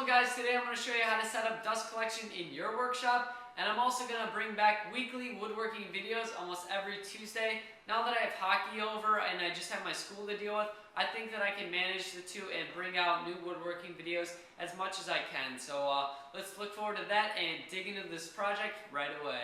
on guys, today I'm going to show you how to set up dust collection in your workshop, and I'm also going to bring back weekly woodworking videos almost every Tuesday. Now that I have hockey over and I just have my school to deal with, I think that I can manage the two and bring out new woodworking videos as much as I can. So let's look forward to that and dig into this project right away.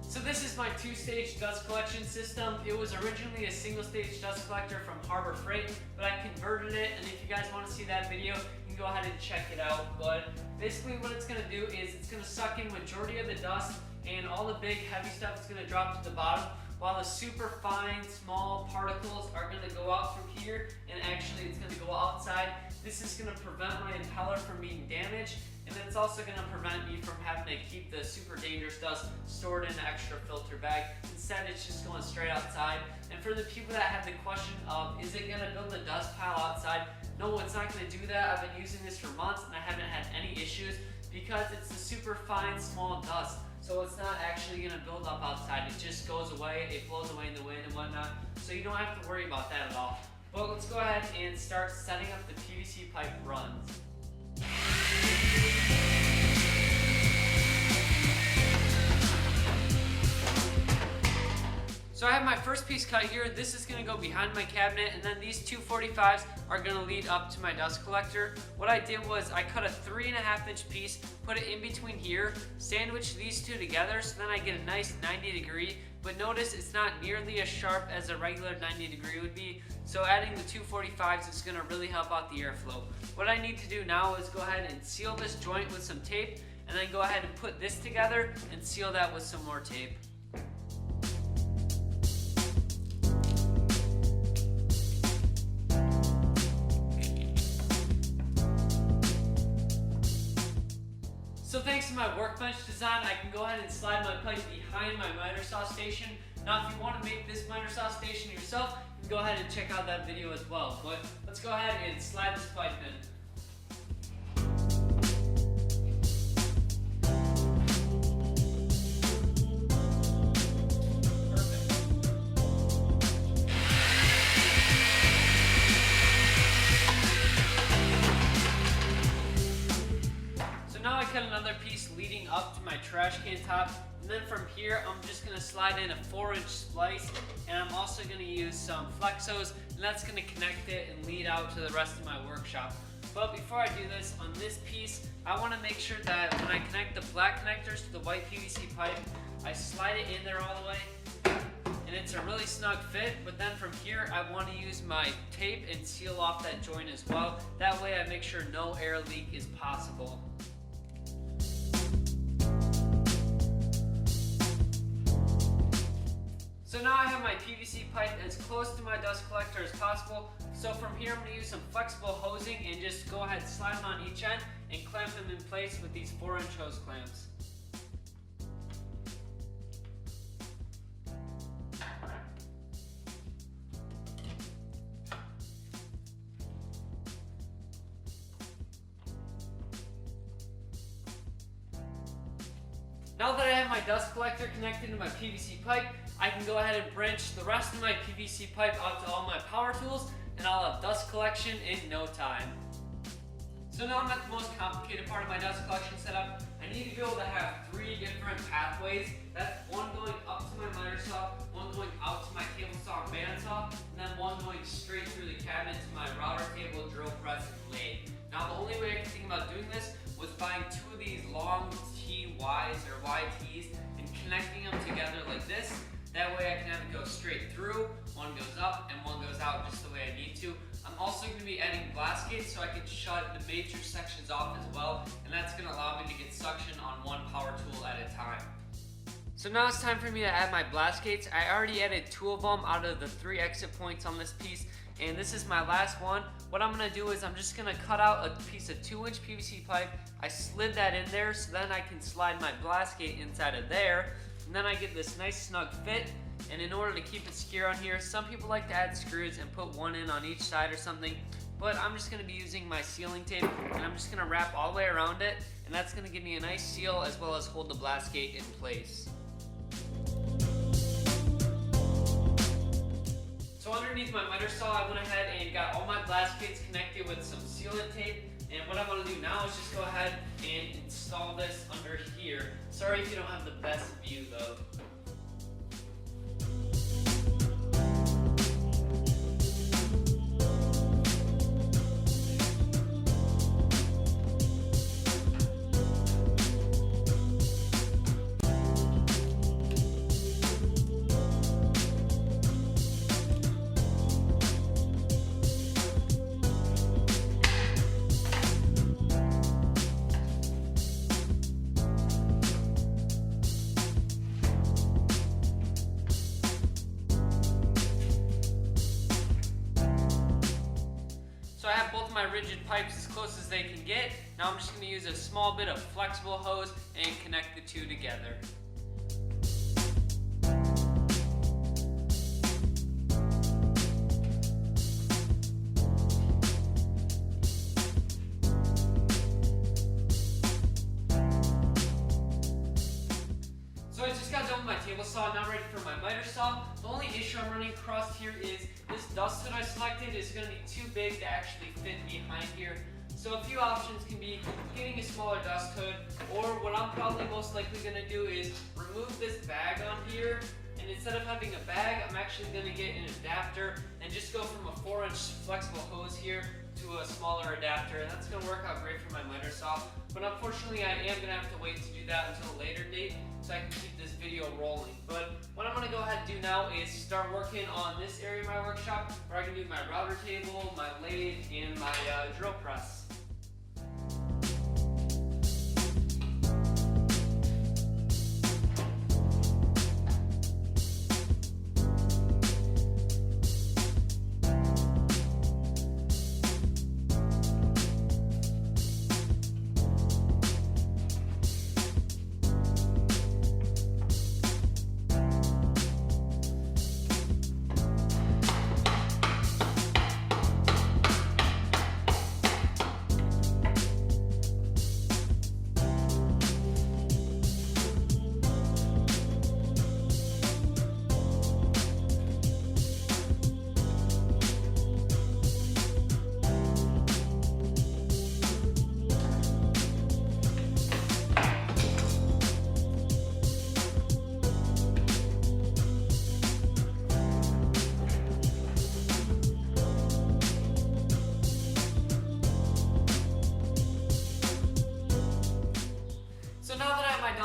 So this is my two-stage dust collection system. It was originally a single-stage dust collector from Harbor Freight, but I converted it, and if you guys want to see that video, you can go ahead and check it out. But basically what it's going to do is it's going to suck in majority of the dust, and all the big heavy stuff is going to drop to the bottom, while the super fine, small particles are going to go out through here, and actually it's going to go outside. This is going to prevent my impeller from being damaged, and then it's also going to prevent me from having to keep the super dangerous dust stored in an extra filter bag. Instead, it's just going straight outside. And for the people that have the question of, is it going to build a dust pile outside? No, it's not going to do that. I've been using this for months and I haven't had any issues because it's the super fine, small dust. So it's not actually going to build up outside. It just goes away, it blows away in the wind and whatnot. So you don't have to worry about that at all. But let's go ahead and start setting up the PVC pipe runs. So I have my first piece cut here. This is going to go behind my cabinet, and then these 245s are going to lead up to my dust collector. What I did was I cut a 3.5-inch piece, put it in between here, sandwiched these two together, so then I get a nice 90 degree. But notice it's not nearly as sharp as a regular 90 degree would be, so adding the 245s is going to really help out the airflow. What I need to do now is go ahead and seal this joint with some tape, and then go ahead and put this together and seal that with some more tape. So thanks to my workbench design, I can go ahead and slide my pipe behind my miter saw station. Now if you want to make this miter saw station yourself, you can go ahead and check out that video as well. But let's go ahead and slide this pipe in. Cut another piece leading up to my trash can top, and then from here I'm just going to slide in a 4-inch splice, and I'm also going to use some flexos, and that's going to connect it and lead out to the rest of my workshop. But before I do this, on this piece I want to make sure that when I connect the black connectors to the white PVC pipe, I slide it in there all the way, and it's a really snug fit. But then from here I want to use my tape and seal off that joint as well. That way I make sure no air leak is possible. So now I have my PVC pipe as close to my dust collector as possible. So from here I'm going to use some flexible hosing and just go ahead and slide them on each end and clamp them in place with these 4-inch hose clamps. Now that I have my dust collector connected to my PVC pipe, I can go ahead and branch the rest of my PVC pipe out to all my power tools, and I'll have dust collection in no time. So now I'm at the most complicated part of my dust collection setup. I need to be able to have 3 different pathways. That's one going up to my miter saw, one going out to my table saw and bandsaw, and then one going straight through the cabinet to my router table, drill press, and lathe. Now the only way I could think about doing this was buying 2 of these long TYs or YTs and connecting them together like this. That way I can have it go straight through, one goes up and one goes out just the way I need to. I'm also going to be adding glass gates so I can shut the major sections off as well, and that's going to allow me to get suction on one power tool at a time. So now it's time for me to add my blast gates. I already added 2 of them out of the 3 exit points on this piece, and this is my last one. What I'm going to do is I'm just going to cut out a piece of 2-inch PVC pipe. I slid that in there so then I can slide my blast gate inside of there, and then I get this nice snug fit. And in order to keep it secure on here, some people like to add screws and put one in on each side or something, but I'm just going to be using my sealing tape, and I'm just going to wrap all the way around it, and that's going to give me a nice seal as well as hold the blast gate in place. So underneath my miter saw, I went ahead and got all my glass plates connected with some sealant tape. And what I'm going to do now is just go ahead and install this under here. Sorry if you don't have the best view though. I have both of my rigid pipes as close as they can get. Now I'm just going to use a small bit of flexible hose and connect the two together. So I just got done with my table saw, now ready for my miter saw. The only issue I'm running across here is this dust that I selected is going to be too big to actually fit behind here. So a few options can be getting a smaller dust hood, or what I'm probably most likely going to do is remove this bag on here, and instead of having a bag, I'm actually going to get an adapter and just go from a 4-inch flexible hose here to a smaller adapter, and that's going to work out great for my miter saw. But unfortunately, I am going to have to wait to do that until a later date so I can keep this video rolling. But what I'm going to go ahead and do now is start working on this area of my workshop where I can do my router table, my lathe, and my drill press.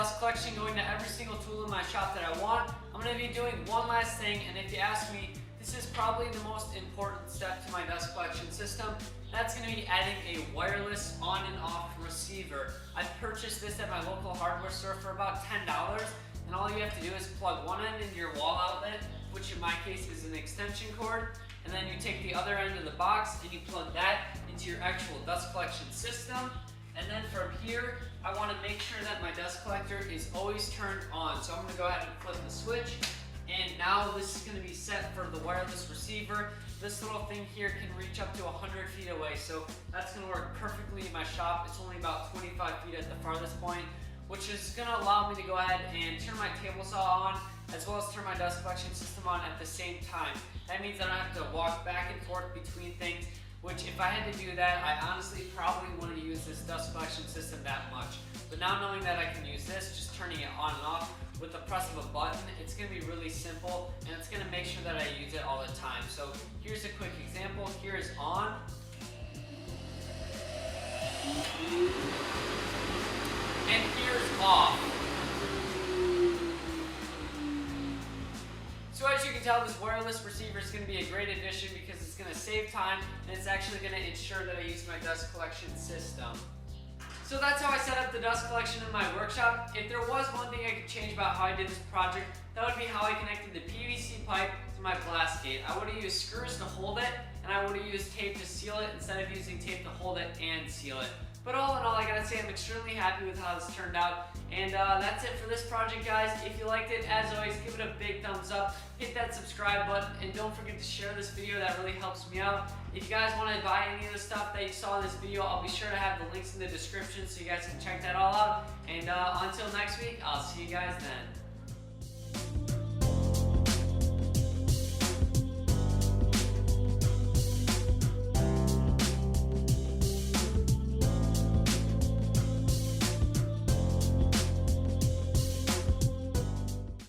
dust collection, going to every single tool in my shop that I want. I'm going to be doing one last thing, and if you ask me, this is probably the most important step to my dust collection system. That's going to be adding a wireless on and off receiver. I purchased this at my local hardware store for about $10, and all you have to do is plug one end into your wall outlet, which in my case is an extension cord, and then you take the other end of the box and you plug that into your actual dust collection system. And then from here, I want to make sure that my dust collector is always turned on. So I'm going to go ahead and flip the switch. And now this is going to be set for the wireless receiver. This little thing here can reach up to 100 feet away. So that's going to work perfectly in my shop. It's only about 25 feet at the farthest point, which is going to allow me to go ahead and turn my table saw on, as well as turn my dust collection system on at the same time. That means I don't have to walk back and forth between things, which if I had to do that, I honestly probably wouldn't use this dust collection system that much. But now knowing that I can use this, just turning it on and off with the press of a button, it's going to be really simple, and it's going to make sure that I use it all the time. So here's a quick example. Here is on. And here's off. So as you can tell, this wireless receiver is going to be a great addition because it's going to save time, and it's actually going to ensure that I use my dust collection system. So that's how I set up the dust collection in my workshop. If there was one thing I could change about how I did this project, that would be how I connected the PVC pipe to my blast gate. I would have used screws to hold it, and I would have used tape to seal it instead of using tape to hold it and seal it. But all in all, I gotta say I'm extremely happy with how this turned out. And that's it for this project, guys. If you liked it, as always, give it a big thumbs up. Hit that subscribe button, and don't forget to share this video. That really helps me out. If you guys want to buy any of the stuff that you saw in this video, I'll be sure to have the links in the description so you guys can check that all out. And until next week, I'll see you guys then.